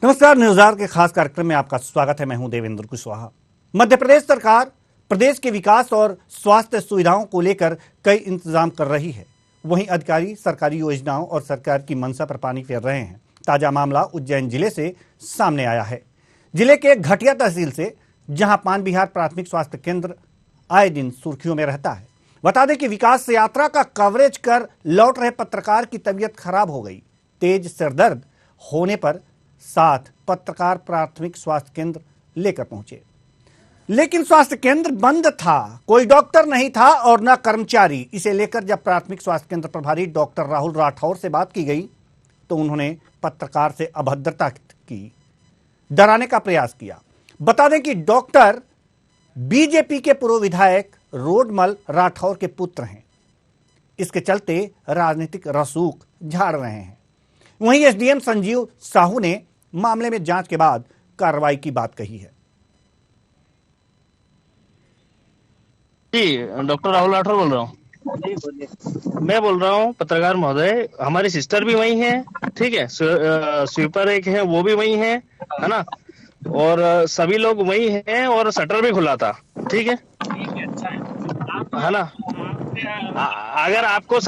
नमस्कार। न्यूज़ के खास कार्यक्रम में आपका स्वागत है। मैं हूं देवेंद्र कुशवाहा। मध्य प्रदेश सरकार प्रदेश के विकास और स्वास्थ्य सुविधाओं को लेकर कई इंतजाम कर रही है। वहीं अधिकारी सरकारी योजनाओं और सरकार की मंशा पर पानी फेर रहे हैं। ताजा मामला उज्जैन जिले से सामने आया है। जिले के घटिया तहसील से, जहां पान बिहार प्राथमिक स्वास्थ्य केंद्र आए दिन सुर्खियों में रहता है। बता दें कि विकास यात्रा का कवरेज कर लौट रहे पत्रकार की तबीयत खराब हो गई। तेज सिरदर्द होने पर साथ पत्रकार प्राथमिक स्वास्थ्य केंद्र लेकर पहुंचे, लेकिन स्वास्थ्य केंद्र बंद था। कोई डॉक्टर नहीं था और न कर्मचारी। इसे लेकर जब प्राथमिक स्वास्थ्य केंद्र प्रभारी डॉक्टर राहुल राठौर से बात की गई तो उन्होंने पत्रकार से अभद्रता की, डराने का प्रयास किया। बता दें कि डॉक्टर बीजेपी के पूर्व विधायक रोडमल राठौर के पुत्र हैं। इसके चलते राजनीतिक रसूख झाड़ रहे हैं। वहीं एसडीएम संजीव साहू ने मामले में जांच के बाद कार्रवाई की बात कही है। जी, डॉक्टर राहुल राठौर बोल रहा हूँ। जी बोलिए। मैं बोल रहा हूँ पत्रकार महोदय, हमारी सिस्टर भी वही है, ठीक है। स्वीपर एक है, वो भी वही है ना। और सभी लोग वही हैं और शटर भी खुला था, ठीक है। अच्छा है। है ना। अगर आपको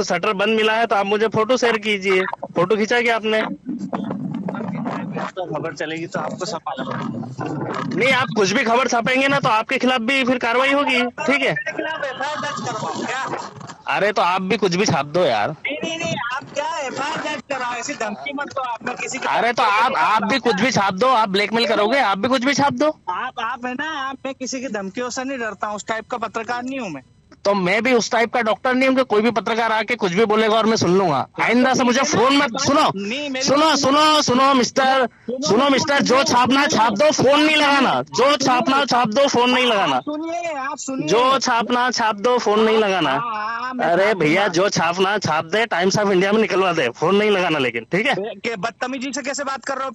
शटर बंद मिला है तो आप मुझे फोटो शेयर कीजिए। फोटो खींचा क्या आपने? तो खबर चलेगी तो आपको सब मालूम। नहीं, आप कुछ भी खबर छापेंगे ना तो आपके खिलाफ भी फिर कार्रवाई होगी, ठीक है। मेरे खिलाफ एफआईआर दर्ज करवाओ क्या? अरे तो आप भी कुछ भी छाप दो यार। नहीं, आप क्या एफआईआर दर्ज कराओ, ऐसी धमकी मत दो। आप में किसी अरे तो आप भी कुछ भी छाप दो। आप ब्लैकमेल करोगे, आप भी कुछ भी छाप दो। आप है ना, आप मैं किसी की धमकियों से नहीं डरता हूँ। उस टाइप का पत्रकार नहीं हूँ मैं। तो मैं भी उस टाइप का डॉक्टर नहीं हूँ कि कोई भी पत्रकार आके कुछ भी बोलेगा और मैं सुन लूंगा। आइंदा से मुझे फोन मत सुनो मिस्टर, जो छापना छाप दो, फोन नहीं लगाना। जो छापना छाप दो, फोन नहीं लगाना। आप सुनिए। जो छापना छाप दो, फोन नहीं लगाना। अरे भैया, जो छापना छाप दे, टाइम्स ऑफ इंडिया में निकलवा दे, फोन नहीं लगाना लेकिन, ठीक है। बदतमीजी से कैसे बात कर रहे हो?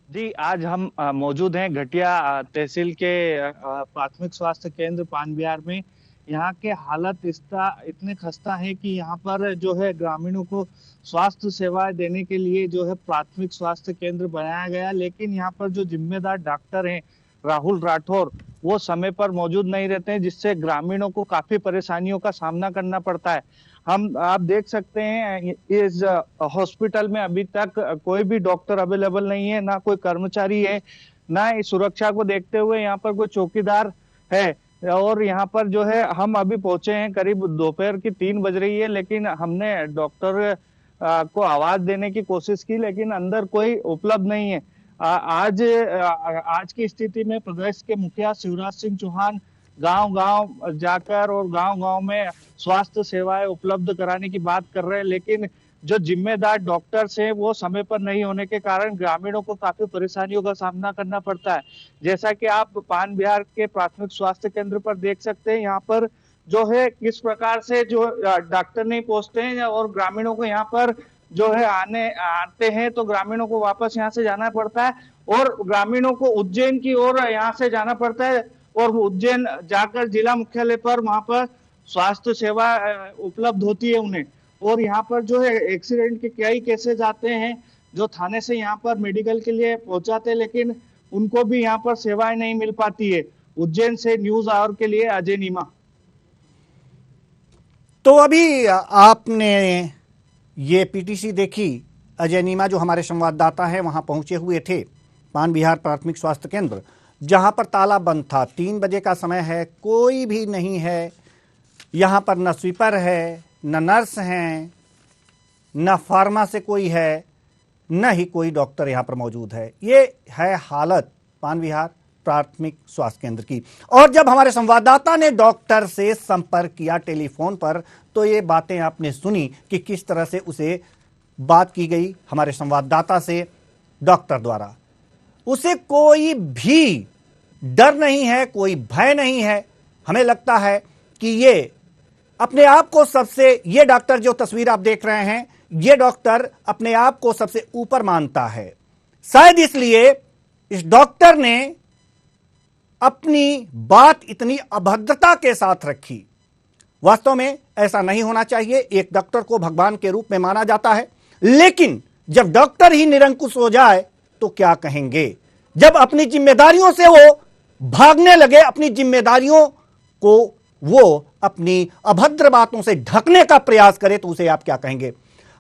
जी, आज हम मौजूद हैं घटिया तहसील के प्राथमिक स्वास्थ्य केंद्र पान बिहार में। यहाँ के हालत इतने खस्ता है कि यहाँ पर जो है ग्रामीणों को स्वास्थ्य सेवाएं देने के लिए जो है प्राथमिक स्वास्थ्य केंद्र बनाया गया, लेकिन यहाँ पर जो जिम्मेदार डॉक्टर हैं राहुल राठौर, वो समय पर मौजूद नहीं रहते हैं, जिससे ग्रामीणों को काफी परेशानियों का सामना करना पड़ता है। आप देख सकते हैं इस हॉस्पिटल में अभी तक कोई भी डॉक्टर अवेलेबल नहीं है, ना कोई कर्मचारी है, ना इस सुरक्षा को देखते हुए यहाँ पर कोई चौकीदार है। और यहाँ पर जो है हम अभी पहुंचे हैं, करीब दोपहर की 3 बज रही है, लेकिन हमने डॉक्टर को आवाज देने की कोशिश की, लेकिन अंदर कोई उपलब्ध नहीं है। आज की स्थिति में प्रदेश के मुखिया शिवराज सिंह चौहान गांव-गांव जाकर और गांव-गांव में स्वास्थ्य सेवाएं उपलब्ध कराने की बात कर रहे हैं, लेकिन जो जिम्मेदार डॉक्टर्स हैं वो समय पर नहीं होने के कारण ग्रामीणों को काफी परेशानियों का सामना करना पड़ता है। जैसा कि आप पान बिहार के प्राथमिक स्वास्थ्य केंद्र पर देख सकते हैं, यहाँ पर जो है किस प्रकार से जो डॉक्टर नहीं पहुंचते हैं और ग्रामीणों को यहाँ पर जो है आते हैं तो ग्रामीणों को वापस यहाँ से जाना पड़ता है, और ग्रामीणों को उज्जैन की ओर यहाँ से जाना पड़ता है, और उज्जैन जाकर जिला मुख्यालय पर वहां पर स्वास्थ्य सेवा उपलब्ध होती है उन्हें। और यहाँ पर जो है एक्सीडेंट के कई केसेस आते हैं जो थाने से यहाँ पर मेडिकल के लिए पहुंचाते हैं, लेकिन उनको भी यहाँ पर सेवाएं नहीं मिल पाती है। उज्जैन से न्यूज आवर के लिए अजय नीमा। तो अभी आपने ये पीटीसी देखी। अजय नीमा जो हमारे संवाददाता हैं वहां पहुंचे हुए थे पान बिहार प्राथमिक स्वास्थ्य केंद्र, जहां पर ताला बंद था। 3 बजे का समय है, कोई भी नहीं है यहाँ पर। न स्वीपर है, न नर्स हैं, न फार्मा से कोई है, न ही कोई डॉक्टर यहाँ पर मौजूद है। ये है हालत पान बिहार प्राथमिक स्वास्थ्य केंद्र की। और जब हमारे संवाददाता ने डॉक्टर से संपर्क किया टेलीफोन पर, तो ये बातें आपने सुनी कि किस तरह से उसे बात की गई हमारे संवाददाता से डॉक्टर द्वारा। उसे कोई भी डर नहीं है, कोई भय नहीं है। हमें लगता है कि ये अपने आप को ये डॉक्टर जो तस्वीर आप देख रहे हैं, ये डॉक्टर अपने आप को सबसे ऊपर मानता है। शायद इसलिए इस डॉक्टर ने अपनी बात इतनी अभद्रता के साथ रखी। वास्तव में ऐसा नहीं होना चाहिए। एक डॉक्टर को भगवान के रूप में माना जाता है, लेकिन जब डॉक्टर ही निरंकुश हो जाए तो क्या कहेंगे? जब अपनी जिम्मेदारियों से वो भागने लगे, अपनी जिम्मेदारियों को वो अपनी अभद्र बातों से ढकने का प्रयास करे, तो उसे आप क्या कहेंगे?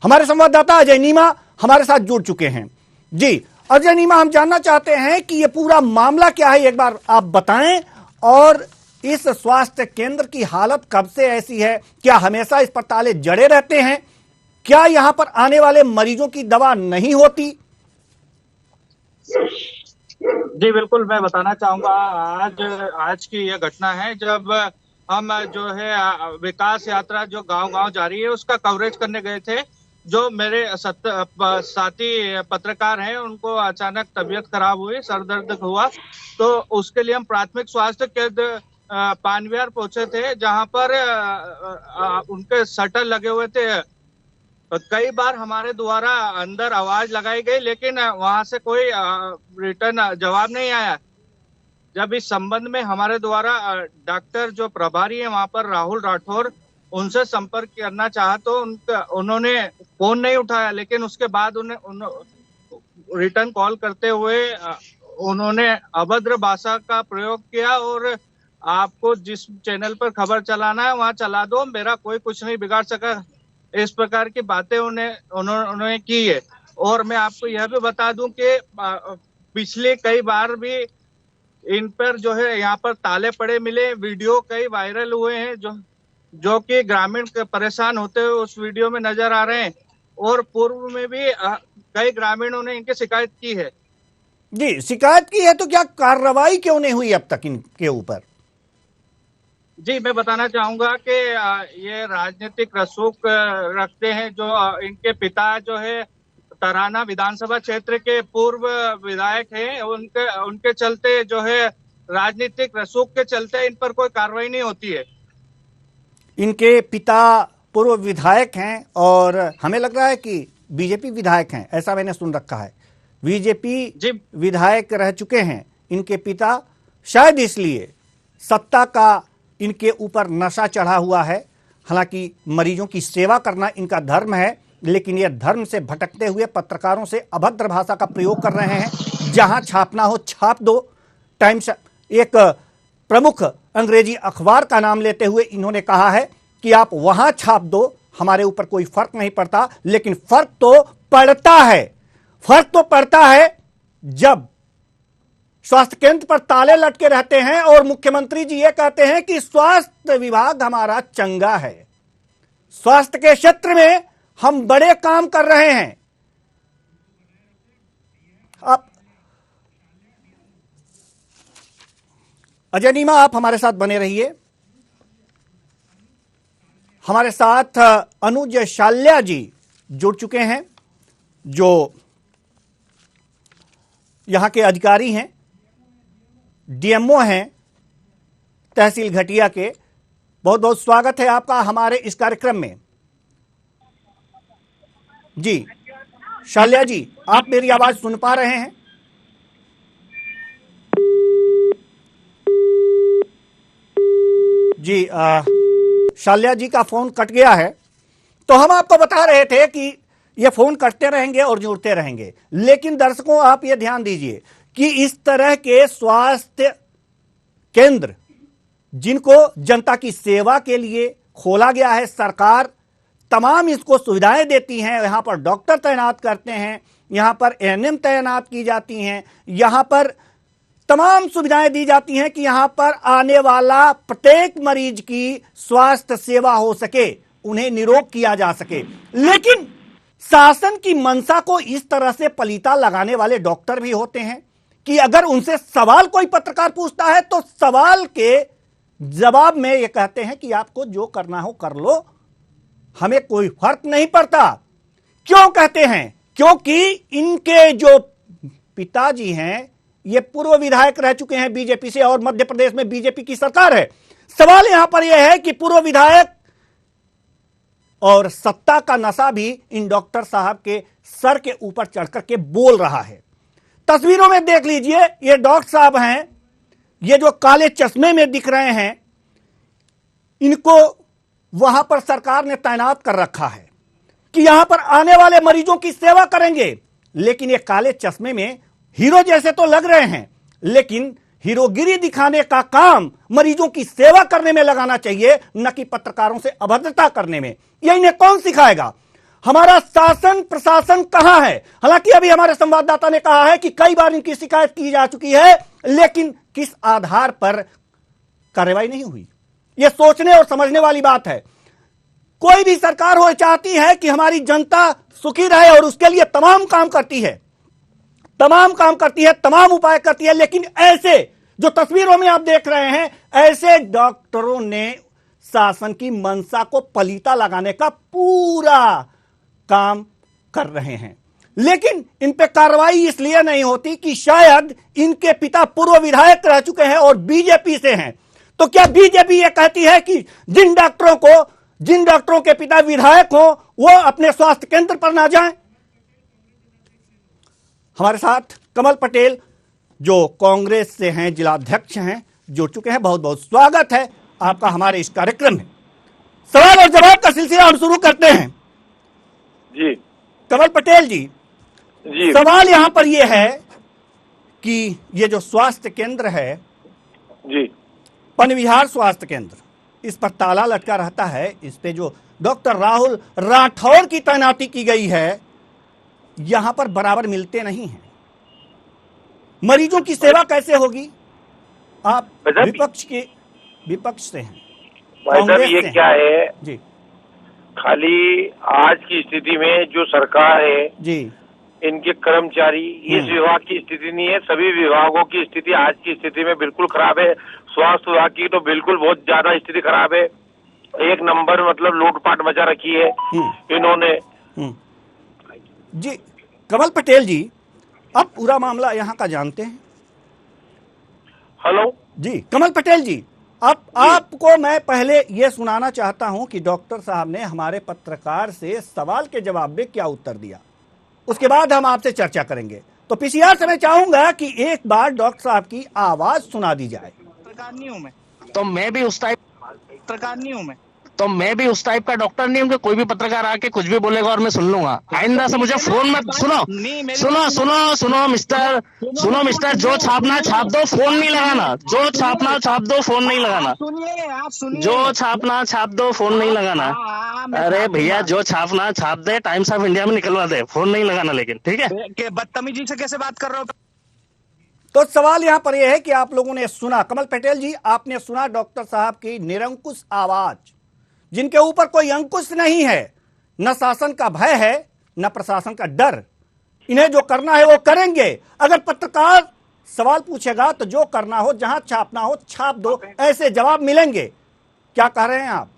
हमारे संवाददाता अजय नीमा हमारे साथ जुड़ चुके हैं। जी अजय नीमा, हम जानना चाहते हैं कि ये पूरा मामला क्या है, एक बार आप बताएं। और इस स्वास्थ्य केंद्र की हालत कब से ऐसी है? क्या हमेशा इस पर ताले जड़े रहते हैं? क्या यहां पर आने वाले मरीजों की दवा नहीं होती? जी बिल्कुल, मैं बताना चाहूंगा। आज की यह घटना है जब हम जो है विकास यात्रा जो गांव-गांव जा रही है उसका कवरेज करने गए थे। जो मेरे साथी पत्रकार हैं उनको अचानक तबीयत खराब हुई, सर दर्द हुआ, तो उसके लिए हम प्राथमिक स्वास्थ्य केंद्र पानविहार पहुंचे थे, जहां पर उनके शटर लगे हुए थे। कई बार हमारे द्वारा अंदर आवाज लगाई गई, लेकिन वहां से कोई रिटर्न जवाब नहीं आया। जब इस संबंध में हमारे द्वारा डॉक्टर जो प्रभारी है वहां पर राहुल राठौर, उनसे संपर्क करना चाहा तो उन्होंने फोन नहीं उठाया, लेकिन उसके बाद रिटर्न कॉल करते हुए उन्होंने अभद्र भाषा का प्रयोग किया और आपको जिस चैनल पर खबर चलाना है वहां चला दो, मेरा कोई कुछ नहीं बिगाड़ सका, इस प्रकार की बातें उन्होंने की है। और मैं आपको यह भी बता दूं कि पिछले कई बार भी इन पर जो है यहाँ पर ताले पड़े मिले, वीडियो कई वायरल हुए हैं जो कि ग्रामीण परेशान होते हुए उस वीडियो में नजर आ रहे हैं। और पूर्व में भी कई ग्रामीणों ने इनकी शिकायत की है। जी, शिकायत की है, तो क्या कार्रवाई क्यों नहीं हुई अब तक इनके ऊपर? जी मैं बताना चाहूंगा कि ये राजनीतिक रसूख रखते हैं। जो इनके पिता जो है तराना विधानसभा क्षेत्र के पूर्व विधायक हैं, उनके चलते जो है राजनीतिक रसूख के चलते इन पर कोई कार्रवाई नहीं होती है। इनके पिता पूर्व विधायक हैं और हमें लग रहा है कि बीजेपी विधायक हैं, ऐसा मैंने सुन रखा है। बीजेपी विधायक रह चुके हैं इनके पिता, शायद इसलिए सत्ता का इनके ऊपर नशा चढ़ा हुआ है। हालांकि मरीजों की सेवा करना इनका धर्म है, लेकिन यह धर्म से भटकते हुए पत्रकारों से अभद्र भाषा का प्रयोग कर रहे हैं। जहां छापना हो छाप दो। टाइम्स, एक प्रमुख अंग्रेजी अखबार का नाम लेते हुए इन्होंने कहा है कि आप वहां छाप दो, हमारे ऊपर कोई फर्क नहीं पड़ता। लेकिन फर्क तो पड़ता है, फर्क तो पड़ता है जब स्वास्थ्य केंद्र पर ताले लटके रहते हैं और मुख्यमंत्री जी ये कहते हैं कि स्वास्थ्य विभाग हमारा चंगा है, स्वास्थ्य के क्षेत्र में हम बड़े काम कर रहे हैं। आप अजय नीमा, आप हमारे साथ बने रहिए। हमारे साथ अनुज शाल्या जी जुड़ चुके हैं, जो यहां के अधिकारी हैं, डीएमओ हैं तहसील घटिया के। बहुत बहुत स्वागत है आपका हमारे इस कार्यक्रम में। जी शाल्या जी, आप मेरी आवाज सुन पा रहे हैं? जी शाल्या जी का फोन कट गया है। तो हम आपको बता रहे थे कि ये फोन कटते रहेंगे और जुड़ते रहेंगे, लेकिन दर्शकों आप ये ध्यान दीजिए कि इस तरह के स्वास्थ्य केंद्र जिनको जनता की सेवा के लिए खोला गया है, सरकार तमाम इसको सुविधाएं देती हैं, यहां पर डॉक्टर तैनात करते हैं, यहां पर एएनएम तैनात की जाती हैं, यहां पर तमाम सुविधाएं दी जाती हैं कि यहां पर आने वाला प्रत्येक मरीज की स्वास्थ्य सेवा हो सके, उन्हें निरोग किया जा सके। लेकिन शासन की मंशा को इस तरह से पलीता लगाने वाले डॉक्टर भी होते हैं कि अगर उनसे सवाल कोई पत्रकार पूछता है तो सवाल के जवाब में ये कहते हैं कि आपको जो करना हो कर लो, हमें कोई फर्क नहीं पड़ता। क्यों कहते हैं? क्योंकि इनके जो पिताजी हैं ये पूर्व विधायक रह चुके हैं बीजेपी से, और मध्य प्रदेश में बीजेपी की सरकार है। सवाल यहां पर यह है कि पूर्व विधायक और सत्ता का नशा भी इन डॉक्टर साहब के सर के ऊपर चढ़कर के बोल रहा है। तस्वीरों में देख लीजिए, ये डॉक्टर साहब हैं, ये जो काले चश्मे में दिख रहे हैं, इनको वहां पर सरकार ने तैनात कर रखा है कि यहां पर आने वाले मरीजों की सेवा करेंगे, लेकिन ये काले चश्मे में हीरो जैसे तो लग रहे हैं, लेकिन हीरोगिरी दिखाने का काम मरीजों की सेवा करने में लगाना चाहिए, न कि पत्रकारों से अभद्रता करने में। यह इन्हें कौन सिखाएगा? हमारा शासन प्रशासन कहां है? हालांकि अभी हमारे संवाददाता ने कहा है कि कई बार इनकी शिकायत की जा चुकी है, लेकिन किस आधार पर कार्रवाई नहीं हुई, यह सोचने और समझने वाली बात है। कोई भी सरकार हो चाहती है कि हमारी जनता सुखी रहे और उसके लिए तमाम काम करती है, तमाम उपाय करती है, लेकिन ऐसे जो तस्वीरों में आप देख रहे हैं, ऐसे डॉक्टरों ने शासन की मंशा को पलीता लगाने का पूरा काम कर रहे हैं, लेकिन इन पे कार्रवाई इसलिए नहीं होती कि शायद इनके पिता पूर्व विधायक रह चुके हैं और बीजेपी से हैं। तो क्या बीजेपी ये कहती है कि जिन डॉक्टरों के पिता विधायक हो वो अपने स्वास्थ्य केंद्र पर ना जाएं? हमारे साथ कमल पटेल जो कांग्रेस से हैं, जिलाध्यक्ष हैं, जुड़ चुके हैं। बहुत बहुत स्वागत है आपका हमारे इस कार्यक्रम में। सवाल और जवाब का सिलसिला हम शुरू करते हैं। जी कमल पटेल जी, जी सवाल यहां पर यह है कि ये जो स्वास्थ्य केंद्र है, जी पनविहार स्वास्थ्य केंद्र, इस पर ताला लटका रहता है। इस पे जो डॉक्टर राहुल राठौर की तैनाती की गई है, यहां पर बराबर मिलते नहीं हैं। मरीजों की सेवा कैसे होगी? आप विपक्ष से हैं, भाई साहब, कांग्रेस ये से क्या है जी खाली आज की स्थिति में जो सरकार है, जी इनके कर्मचारी, इस विभाग की स्थिति नहीं है, सभी विभागों की स्थिति आज की स्थिति में बिल्कुल खराब है। स्वास्थ्य विभाग की तो बिल्कुल बहुत ज्यादा स्थिति खराब है। एक नंबर मतलब लूटपाट मचा रखी है इन्होंने। जी कमल पटेल जी, आप पूरा मामला यहाँ का जानते हैं। हेलो जी कमल पटेल जी, आपको मैं पहले यह सुनाना चाहता हूं कि डॉक्टर साहब ने हमारे पत्रकार से सवाल के जवाब में क्या उत्तर दिया, उसके बाद हम आपसे चर्चा करेंगे। तो पीसीआर से मैं चाहूंगा कि एक बार डॉक्टर साहब की आवाज सुना दी जाए। पत्रकार नहीं हूं मैं, तो मैं भी उस टाइप पत्रकार नहीं हूं मैं। का डॉक्टर नहीं हूँ कि कोई भी पत्रकार आके कुछ भी बोलेगा और मैं सुन लूंगा। आइंदा से मुझे फोन मत सुनो मिस्टर, जो छापना छाप दो, फोन नहीं लगाना। जो छापना छाप दो, फोन नहीं लगाना। आप सुनिए, जो छापना छाप दो, फोन नहीं लगाना। अरे भैया, जो छापना छाप दे, टाइम्स ऑफ इंडिया में निकलवा दे, फोन नहीं लगाना। लेकिन ठीक है, बदतमीजी से कैसे बात कर रहे हो? तो सवाल यहां पर यह है कि आप लोगों ने सुना, कमल पटेल जी, आपने सुना डॉक्टर साहब की निरंकुश आवाज, जिनके ऊपर कोई अंकुश नहीं है, न शासन का भय है न प्रशासन का डर। इन्हें जो करना है वो करेंगे। अगर पत्रकार सवाल पूछेगा तो जो करना हो, जहां छापना हो छाप दो, ऐसे जवाब मिलेंगे। क्या कह रहे हैं आप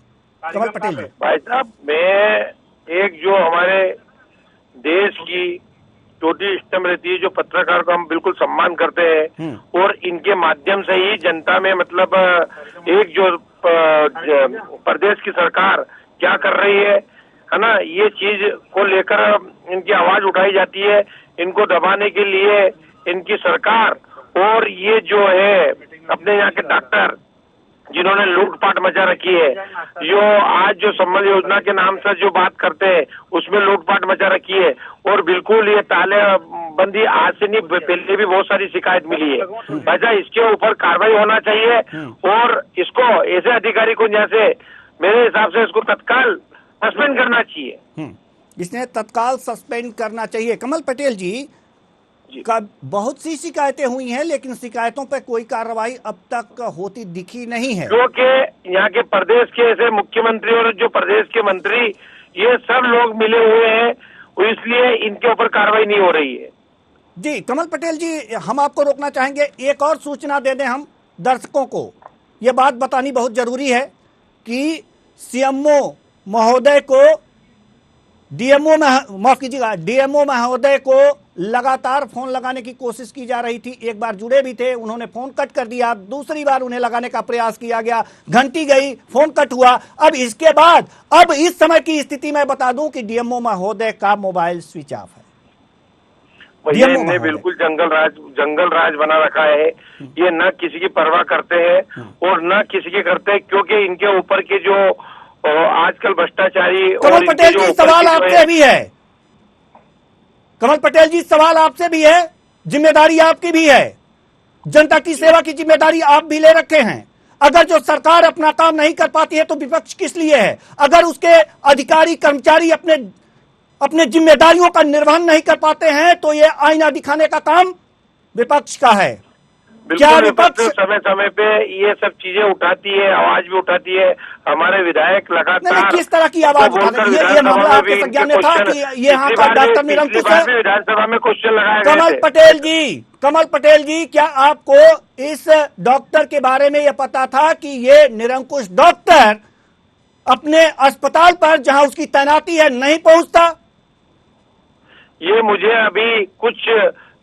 कमल पटेल जी? भाई साहब, मैं एक जो हमारे देश की छोटी स्टम रहती है, जो पत्रकार को हम बिल्कुल सम्मान करते हैं, और इनके माध्यम से ही जनता में मतलब एक जो प्रदेश की सरकार क्या कर रही है ना, ये चीज को लेकर इनकी आवाज उठाई जाती है। इनको दबाने के लिए इनकी सरकार और ये जो है अपने यहाँ के डॉक्टर जिन्होंने लूटपाट मचा रखी है, जो आज जो संबल योजना के नाम से जो बात करते हैं उसमें लूटपाट मचा रखी है। और बिल्कुल ये तालेबंदी आज से नहीं, पहले भी बहुत सारी शिकायत मिली है। वजह इसके ऊपर कार्रवाई होना चाहिए और इसको ऐसे अधिकारी को जैसे मेरे हिसाब से इसको तत्काल सस्पेंड करना चाहिए। इसने तत्काल सस्पेंड करना चाहिए। कमल पटेल जी, का बहुत सी शिकायतें हुई हैं, लेकिन शिकायतों पर कोई कार्रवाई अब तक होती दिखी नहीं है, क्योंकि यहाँ के प्रदेश के ऐसे मुख्यमंत्री और जो प्रदेश के मंत्री ये सब लोग मिले हुए हैं, इसलिए इनके ऊपर कार्रवाई नहीं हो रही है। जी कमल पटेल जी, हम आपको रोकना चाहेंगे। एक और सूचना दे दें हम दर्शकों को, यह बात बतानी बहुत जरूरी है कि सीएमओ महोदय को डीएमओ महोदय को लगातार फोन लगाने की कोशिश की जा रही थी। एक बार जुड़े भी थे, उन्होंने फोन कट कर दिया। दूसरी बार उन्हें लगाने का प्रयास किया गया, घंटी गई, फोन कट हुआ। अब इसके बाद अब इस समय की स्थिति में बता दूं कि डीएमओ महोदय का मोबाइल स्विच ऑफ है। भैया, इनने बिल्कुल जंगल राज बना रखा है। ये न किसी की परवाह करते हैं और न किसी की करते हैं, क्योंकि इनके ऊपर के जो और आजकल भ्रष्टाचारी कमल पटेल जी, सवाल आपसे भी है। कमल पटेल जी, सवाल आपसे भी है, जिम्मेदारी आपकी भी है, जनता की सेवा की जिम्मेदारी आप भी ले रखे हैं। अगर जो सरकार अपना काम नहीं कर पाती है तो विपक्ष किस लिए है? अगर उसके अधिकारी कर्मचारी अपने जिम्मेदारियों का निर्वहन नहीं कर पाते हैं तो ये आईना दिखाने का काम विपक्ष का है। क्या विपक्ष समय समय पे ये सब चीजें उठाती है, आवाज भी उठाती है। हमारे विधायक लगातार किस तरह की आवाज उठाते हैं? ये मामला आपके संज्ञान में था कि ये यहाँ का डॉक्टर निरंकुश है? विधानसभा में क्वेश्चन लगाए कमल पटेल जी, क्या आपको इस डॉक्टर के बारे में यह पता था कि ये निरंकुश डॉक्टर अपने अस्पताल पर जहां उसकी तैनाती है नहीं पहुंचता? ये मुझे अभी कुछ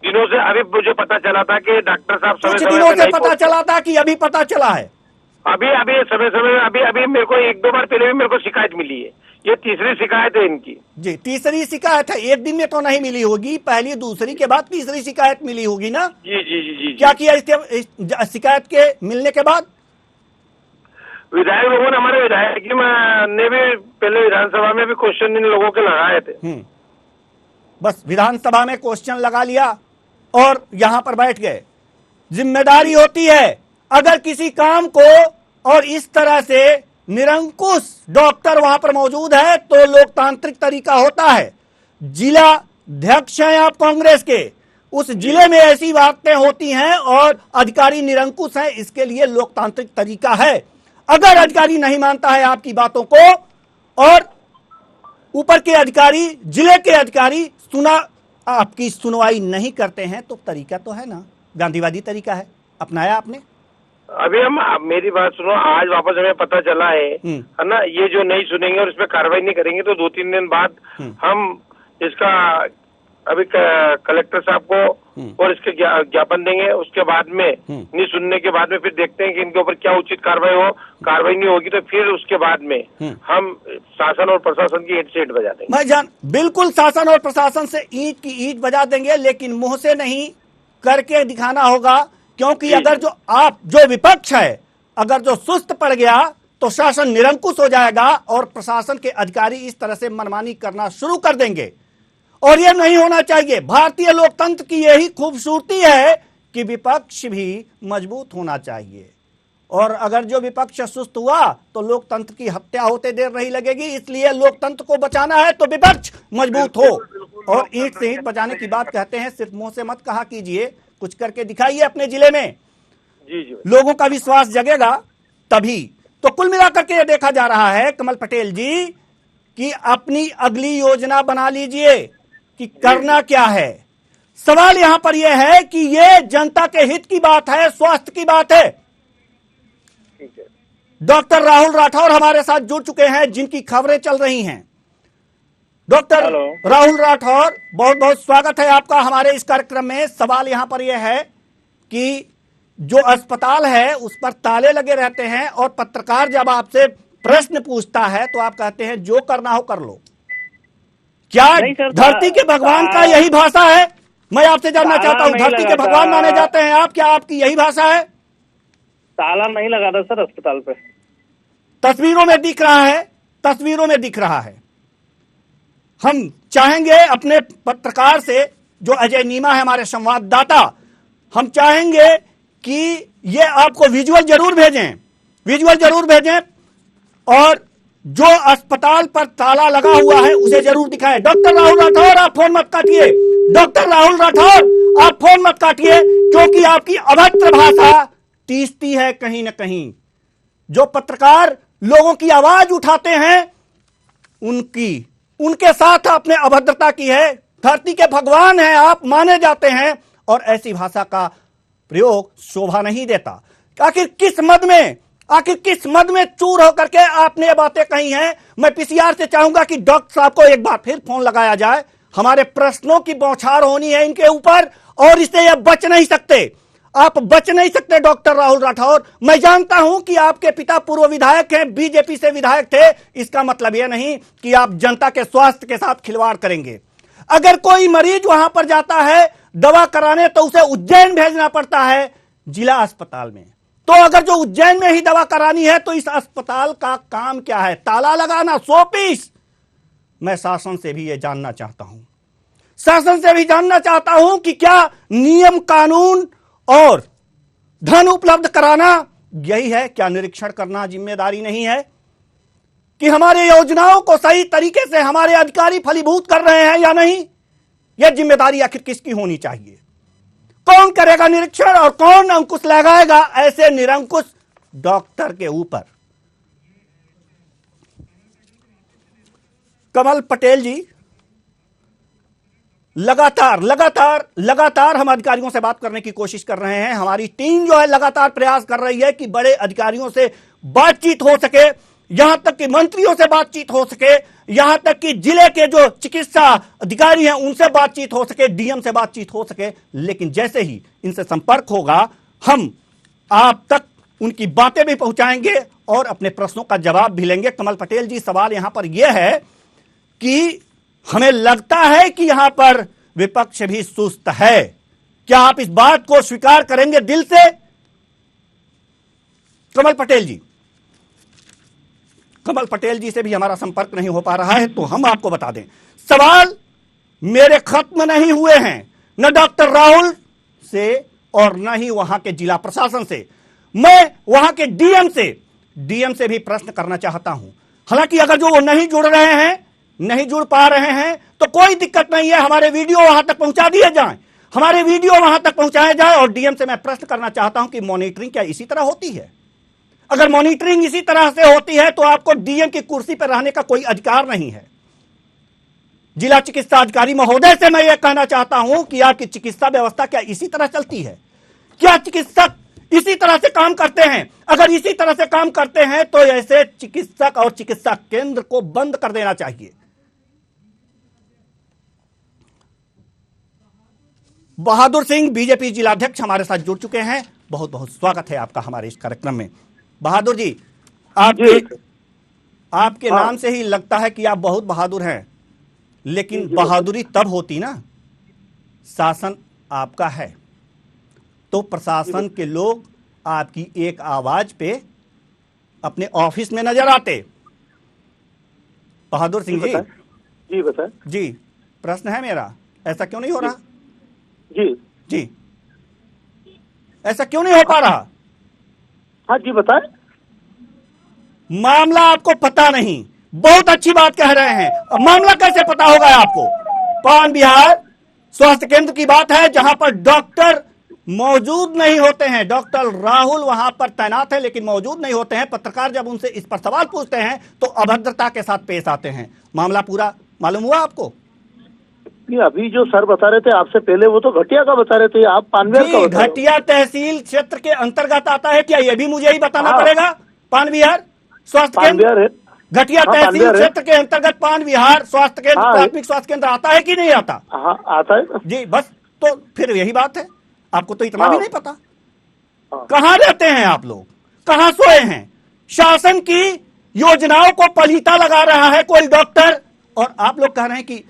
दिनों से अभी मुझे पता चला था कि डॉक्टर साहब कुछ दिनों से पता चला था कि अभी पता चला है? अभी समय में अभी मेरे को 1-2 बार पहले भी मेरे को शिकायत मिली है। ये तीसरी शिकायत है इनकी। जी, तीसरी शिकायत है। एक दिन में तो नहीं मिली होगी, पहली दूसरी के बाद तीसरी शिकायत मिली होगी ना? जी जी जी जी। क्या किया इसके शिकायत के मिलने के बाद? विधायक लोगों ने, हमारे विधायक ने भी पहले विधानसभा में भी क्वेश्चन इन लोगों के लगाए थे। बस विधानसभा में क्वेश्चन लगा लिया और यहां पर बैठ गए। जिम्मेदारी होती है अगर किसी काम को, और इस तरह से निरंकुश डॉक्टर वहां पर मौजूद है तो लोकतांत्रिक तरीका होता है। जिला अध्यक्ष हैं आप कांग्रेस के, उस जिले में ऐसी बातें होती हैं और अधिकारी निरंकुश हैं, इसके लिए लोकतांत्रिक तरीका है। अगर अधिकारी नहीं मानता है आपकी बातों को और ऊपर के अधिकारी, जिले के अधिकारी आपकी सुनवाई नहीं करते हैं तो तरीका तो है ना, गांधीवादी तरीका है, अपनाया आपने। अभी मेरी बात सुनो, आज वापस हमें पता चला है ना, ये जो नहीं सुनेंगे और इस पे कार्रवाई नहीं करेंगे तो 2-3 दिन बाद हम इसका अभी कलेक्टर साहब को और इसके ज्ञापन देंगे। उसके बाद में नहीं सुनने के बाद में फिर देखते हैं कि इनके ऊपर क्या उचित कार्रवाई हो। कार्रवाई नहीं होगी तो फिर उसके बाद में हम शासन और प्रशासन की ईंट से ईंट बजा देंगे। बिल्कुल शासन और प्रशासन से ईंट की ईंट बजा देंगे, लेकिन मुंह से नहीं, करके दिखाना होगा। क्योंकि अगर जो विपक्ष है, अगर जो सुस्त पड़ गया तो शासन निरंकुश हो जाएगा और प्रशासन के अधिकारी इस तरह से मनमानी करना शुरू कर देंगे, और यह नहीं होना चाहिए। भारतीय लोकतंत्र की यही खूबसूरती है कि विपक्ष भी मजबूत होना चाहिए, और अगर जो विपक्ष सुस्त हुआ तो लोकतंत्र की हत्या होते देर नहीं लगेगी। इसलिए लोकतंत्र को बचाना है तो विपक्ष मजबूत हो, और ईंट से ईंट बचाने की बात कहते हैं, सिर्फ मुंह से मत कहा कीजिए, कुछ करके दिखाइए अपने जिले में। जी। लोगों का विश्वास जगेगा तभी। तो कुल मिलाकर के देखा जा रहा है कमल पटेल जी कि अपनी अगली योजना बना लीजिए कि करना क्या है। सवाल यहां पर यह है कि यह जनता के हित की बात है, स्वास्थ्य की बात है। डॉक्टर राहुल राठौर हमारे साथ जुड़ चुके हैं, जिनकी खबरें चल रही हैं। डॉक्टर राहुल राठौर, बहुत बहुत स्वागत है आपका हमारे इस कार्यक्रम में। सवाल यहां पर यह है कि जो अस्पताल है उस पर ताले लगे रहते हैं और पत्रकार जब आपसे प्रश्न पूछता है तो आप कहते हैं जो करना हो कर लो। क्या धरती के भगवान का यही भाषा है? मैं आपसे जानना चाहता हूं, धरती के भगवान माने जाते हैं आप, क्या आपकी यही भाषा है? ताला नहीं लगा था सर अस्पताल पे। तस्वीरों में दिख रहा है, तस्वीरों में दिख रहा है। हम चाहेंगे अपने पत्रकार से, जो अजय नीमा है हमारे संवाददाता, हम चाहेंगे कि ये आपको विजुअल जरूर भेजें, और जो अस्पताल पर ताला लगा हुआ है उसे जरूर दिखाएं। डॉक्टर राहुल राठौर, आप फोन मत काटिए। डॉक्टर राहुल राठौर, आप फोन मत काटिए, क्योंकि आपकी अभद्र भाषा तीसती है कहीं न कहीं। जो पत्रकार लोगों की आवाज उठाते हैं उनके साथ आपने अभद्रता की है। धरती के भगवान हैं आप, माने जाते हैं, और ऐसी भाषा का प्रयोग शोभा नहीं देता। आखिर किस मद में चूर होकर के आपने ये बातें कही हैं? मैं पीसीआर से चाहूंगा कि डॉक्टर साहब को एक बार फिर फोन लगाया जाए। हमारे प्रश्नों की बौछार होनी है इनके ऊपर, और इससे ये बच नहीं सकते। आप बच नहीं सकते डॉक्टर राहुल राठौर। मैं जानता हूं कि आपके पिता पूर्व विधायक हैं, बीजेपी से विधायक थे। इसका मतलब यह नहीं कि आप जनता के स्वास्थ्य के साथ खिलवाड़ करेंगे। अगर कोई मरीज वहां पर जाता है दवा कराने तो उसे उज्जैन भेजना पड़ता है जिला अस्पताल में। तो अगर जो उज्जैन में ही दवा करानी है तो इस अस्पताल का काम क्या है? ताला लगाना, 100 पीस। मैं शासन से भी यह जानना चाहता हूं, शासन से भी जानना चाहता हूं कि क्या नियम कानून और धन उपलब्ध कराना यही है? क्या निरीक्षण करना जिम्मेदारी नहीं है कि हमारे योजनाओं को सही तरीके से हमारे अधिकारी फलीभूत कर रहे हैं या नहीं? यह जिम्मेदारी आखिर किसकी होनी चाहिए? कौन करेगा निरीक्षण और कौन अंकुश लगाएगा ऐसे निरंकुश डॉक्टर के ऊपर? कमल पटेल जी, लगातार हम अधिकारियों से बात करने की कोशिश कर रहे हैं। हमारी टीम जो है लगातार प्रयास कर रही है कि बड़े अधिकारियों से बातचीत हो सके, यहां तक कि मंत्रियों से बातचीत हो सके, यहां तक कि जिले के जो चिकित्सा अधिकारी हैं उनसे बातचीत हो सके, डीएम से बातचीत हो सके। लेकिन जैसे ही इनसे संपर्क होगा हम आप तक उनकी बातें भी पहुंचाएंगे और अपने प्रश्नों का जवाब भी लेंगे। कमल पटेल जी, सवाल यहां पर यह है कि हमें लगता है कि यहां पर विपक्ष भी सुस्त है। क्या आप इस बात को स्वीकार करेंगे दिल से? कमल पटेल जी से भी हमारा संपर्क नहीं हो पा रहा है, तो हम आपको बता दें, सवाल मेरे खत्म नहीं हुए हैं, न डॉक्टर राहुल से और न ही वहां के जिला प्रशासन से। मैं वहां के डीएम से भी प्रश्न करना चाहता हूं। हालांकि अगर जो वो नहीं जुड़ पा रहे हैं तो कोई दिक्कत नहीं है, हमारे वीडियो वहां तक पहुंचा दिए जाएं, हमारे वीडियो वहां तक पहुंचाए जाए। और डीएम से मैं प्रश्न करना चाहता हूं कि मॉनिटरिंग क्या इसी तरह होती है? अगर मॉनिटरिंग इसी तरह से होती है तो आपको डीएम की कुर्सी पर रहने का कोई अधिकार नहीं है। जिला चिकित्सा अधिकारी महोदय से मैं यह कहना चाहता हूं कि आपकी चिकित्सा व्यवस्था क्या इसी तरह चलती है? क्या चिकित्सक इसी तरह से काम करते हैं? अगर इसी तरह से काम करते हैं तो ऐसे चिकित्सक और चिकित्सा केंद्र को बंद कर देना चाहिए। बहादुर सिंह, बीजेपी जिलाध्यक्ष, हमारे साथ जुड़ चुके हैं। बहुत बहुत स्वागत है आपका हमारे इस कार्यक्रम में। बहादुर जी, आपके नाम से ही लगता है कि आप बहुत बहादुर हैं, लेकिन बहादुरी तब होती ना, शासन आपका है तो प्रशासन के लोग आपकी एक आवाज पे अपने ऑफिस में नजर आते। बहादुर सिंह जी, बताएं जी, प्रश्न है मेरा, ऐसा क्यों नहीं हो रहा? जी, ऐसा क्यों नहीं हो पा रहा? हाँ जी बताएं। मामला आपको पता नहीं, बहुत अच्छी बात कह रहे हैं। अब मामला कैसे पता होगा आपको? पान बिहार स्वास्थ्य केंद्र की बात है जहां पर डॉक्टर मौजूद नहीं होते हैं। डॉक्टर राहुल वहां पर तैनात है लेकिन मौजूद नहीं होते हैं। पत्रकार जब उनसे इस पर सवाल पूछते हैं तो अभद्रता के साथ पेश आते हैं। मामला पूरा मालूम हुआ आपको? अभी जो सर बता रहे थे आपसे पहले वो तो घटिया का बता रहे थे, आप पानबिहार का बता रहे हो। घटिया तहसील क्षेत्र के अंतर्गत आता है क्या? यह भी मुझे ही बताना पड़ेगा। पानबिहार स्वास्थ्य केंद्र है, घटिया तहसील क्षेत्र के अंतर्गत पानबिहार स्वास्थ्य केंद्र, प्राथमिक स्वास्थ्य केंद्र आता है कि नहीं आता? हाँ आता है जी, बस तो फिर यही बात है, आपको तो इतना भी नहीं पता। कहां रहते हैं आप लोग? कहां सोए हैं? शासन की योजनाओं को पलीता लगा रहा है कोई डॉक्टर, और आप लोग कह रहे हैं कि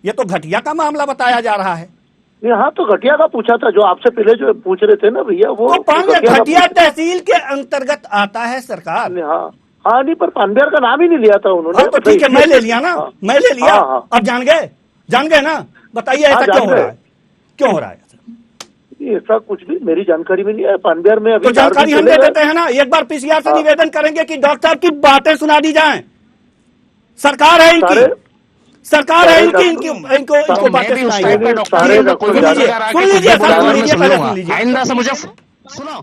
ये तो घटिया का मामला बताया जा रहा है। हाँ तो घटिया का पूछा था, जो आपसे पहले जो पूछ रहे थे ना भैया, वो तो घटिया तहसील के अंतर्गत आता है सरकार। हाँ नहीं, पर पानबिहार का नाम ही नहीं लिया था उन्होंने। तो ठीक है, मैं ले लिया ना, मैं ले लिया। अब जान गए ना? बताइए ऐसा क्यों हो रहा है? क्यों हो रहा है ऐसा? कुछ भी मेरी जानकारी में नहीं है। पानबिहार में अभी तो जानकारी हम दे देते हैं ना। एक बार पीसीआर से निवेदन करेंगे कि डॉक्टर की बातें सुना दी जाएं। सरकार है इनकी, इनको बातें सुनाइए। आइंदा से मुझे सुनो,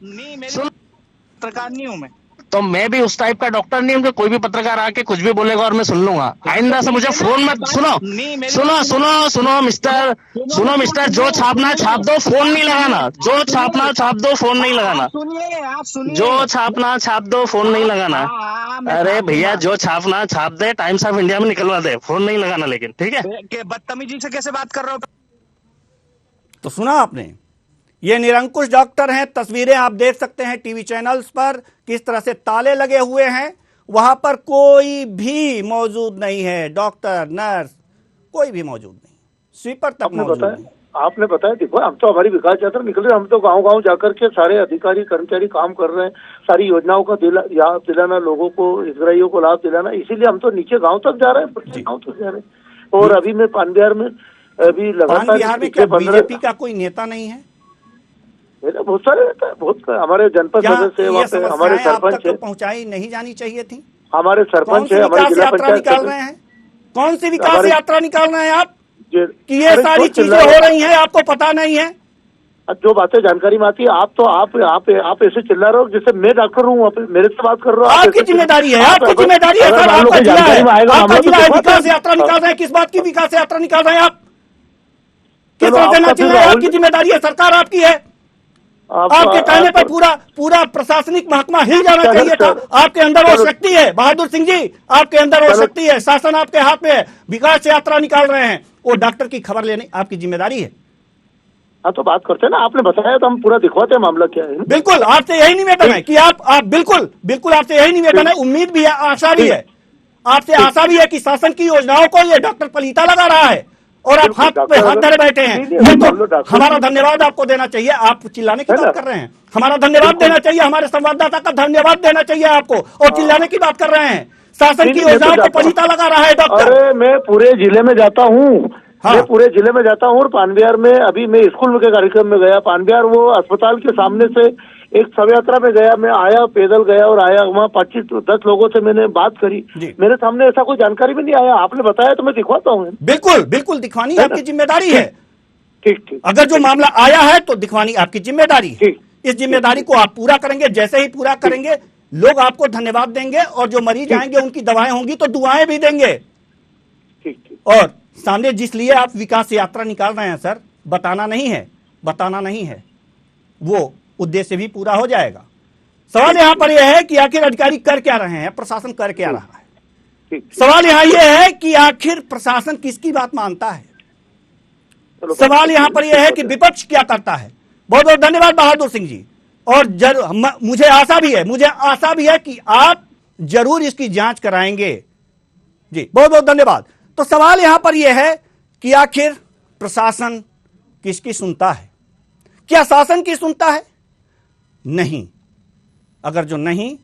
पत्रकार नहीं हूँ मैं, तो मैं भी उस टाइप का डॉक्टर नहीं हूँ कि कोई भी पत्रकार आके कुछ भी बोलेगा और मैं सुन लूंगा। आइंदा से मुझे फोन मत सुनो मिस्टर, जो छापना छाप दो, फोन नहीं लगाना। जो छापना छाप दो, फोन नहीं लगाना। जो छापना छाप दो, फोन नहीं लगाना। अरे भैया, जो छापना छाप दे, टाइम्स ऑफ इंडिया में निकलवा दे, फोन नहीं लगाना। लेकिन ठीक है, बदतमीजी से कैसे बात कर रहे हो? तो सुना आपने, ये निरंकुश डॉक्टर हैं। तस्वीरें आप देख सकते हैं टीवी चैनल्स पर, किस तरह से ताले लगे हुए हैं। वहां पर कोई भी मौजूद नहीं है, डॉक्टर, नर्स कोई भी मौजूद नहीं, स्वीपर तक मौजूद नहीं। आपने बताया, देखो हम तो हमारी विकास यात्रा निकल रही है, हम तो गांव गांव जाकर के सारे अधिकारी कर्मचारी काम कर रहे हैं, सारी योजनाओं का याद दिलाना, लोगों को, हितग्राहियों को लाभ दिलाना, इसीलिए हम तो नीचे गांव तक जा रहे हैं, प्रत्येक गांव तक जा रहे हैं। और अभी मैं पान-बिहार में अभी लगातार बिहार में क्या बीजेपी का कोई नेता नहीं है? बहुत सारे रहता है, बहुत हमारे जनपद सदस्य है, वहाँ पे हमारे सरपंच है, पहुंचाई नहीं जानी चाहिए थी? हमारे सरपंच है, हमारे जिला पंचायत निकाल रहे हैं, कौन सी विकास यात्रा निकाल रहे हैं आप कि ये अरे सारी तो चीजें हो रही हैं, आपको पता नहीं है? जो बातें जानकारी में आती है, आप ऐसे चिल्ला रहे हो जैसे मैं डॉक्टर हूँ, मेरे से बात कर रहे हो। आपकी जिम्मेदारी है, आपकी जिम्मेदारी है सर, आपका जिला है, आपका जिला है, विकास यात्रा निकाल रहे हैं, किस बात की विकास यात्रा निकाल रहे हैं आप? किस तरह देना चाहिए? आपकी जिम्मेदारी है, सरकार आपकी है, आपके कहने पर पूरा प्रशासनिक महकमा हिल जाना चाहिए था। आपके अंदर वो शक्ति है बहादुर सिंह जी, आपके अंदर वो शक्ति है, शासन आपके हाथ में है, विकास यात्रा निकाल रहे हैं, वो डॉक्टर की खबर लेने आपकी जिम्मेदारी है। हाँ तो बात करते हैं ना, आपने बताया तो हम पूरा दिखवाते हैं मामला क्या है। बिल्कुल आपसे यही निवेदन है कि आप बिल्कुल आपसे यही निवेदन है, उम्मीद भी है, आशा भी है, आपसे आशा भी है कि शासन की योजनाओं को ये डॉक्टर पलीता लगा रहा है और आप हाथ पे हाथ धरे बैठे हैं। ये तो हमारा धन्यवाद आपको देना चाहिए, आप चिल्लाने की बात कर रहे हैं, हमारा धन्यवाद देना चाहिए, हमारे संवाददाता का धन्यवाद देना चाहिए आपको, और चिल्लाने की बात कर रहे हैं। शासन की योजनाओं को पलीता लगा रहा है डॉक्टर। अरे मैं पूरे जिले में जाता हूँ, मैं पूरे जिले में जाता हूँ, और पान-बिहार में अभी मैं स्कूल के कार्यक्रम में गया, पान-बिहार वो अस्पताल के सामने से एक शव यात्रा में गया, मैं आया, पैदल गया और आया, वहाँ 25-10 लोगों से मैंने बात करी, मेरे सामने ऐसा कोई जानकारी भी नहीं आया, आपने बताया तो मैं दिखवाता हूँ। बिल्कुल दिखवानी आपकी जिम्मेदारी है। ठीक, अगर जो मामला आया है तो दिखवानी आपकी जिम्मेदारी है, इस जिम्मेदारी को आप पूरा करेंगे, जैसे ही पूरा करेंगे लोग आपको धन्यवाद देंगे, और जो मरीज आएंगे उनकी दवाएं होंगी तो दुआएं भी देंगे। और सामने जिसलिए आप विकास यात्रा निकाल रहे हैं सर, बताना नहीं है, वो उद्देश्य भी पूरा हो जाएगा। सवाल यहां पर यह है कि आखिर अधिकारी कर क्या रहे हैं, प्रशासन कर क्या रहा है? सवाल यहां यह है कि आखिर प्रशासन किसकी बात मानता है? सवाल यहां पर यह है कि विपक्ष क्या करता है? बहुत बहुत धन्यवाद बहादुर सिंह जी, और मुझे आशा भी है कि आप जरूर इसकी जांच कराएंगे जी, बहुत बहुत धन्यवाद। तो सवाल यहां पर यह है कि आखिर प्रशासन किसकी सुनता है? क्या शासन की सुनता है? नहीं। अगर जो नहीं,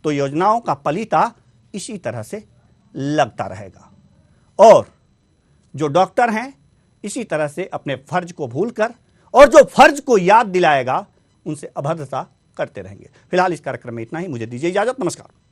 तो योजनाओं का पलीता इसी तरह से लगता रहेगा, और जो डॉक्टर हैं इसी तरह से अपने फर्ज को भूलकर, और जो फर्ज को याद दिलाएगा उनसे अभद्रता करते रहेंगे। फिलहाल इस कार्यक्रम में इतना ही, मुझे दीजिए इजाजत, नमस्कार।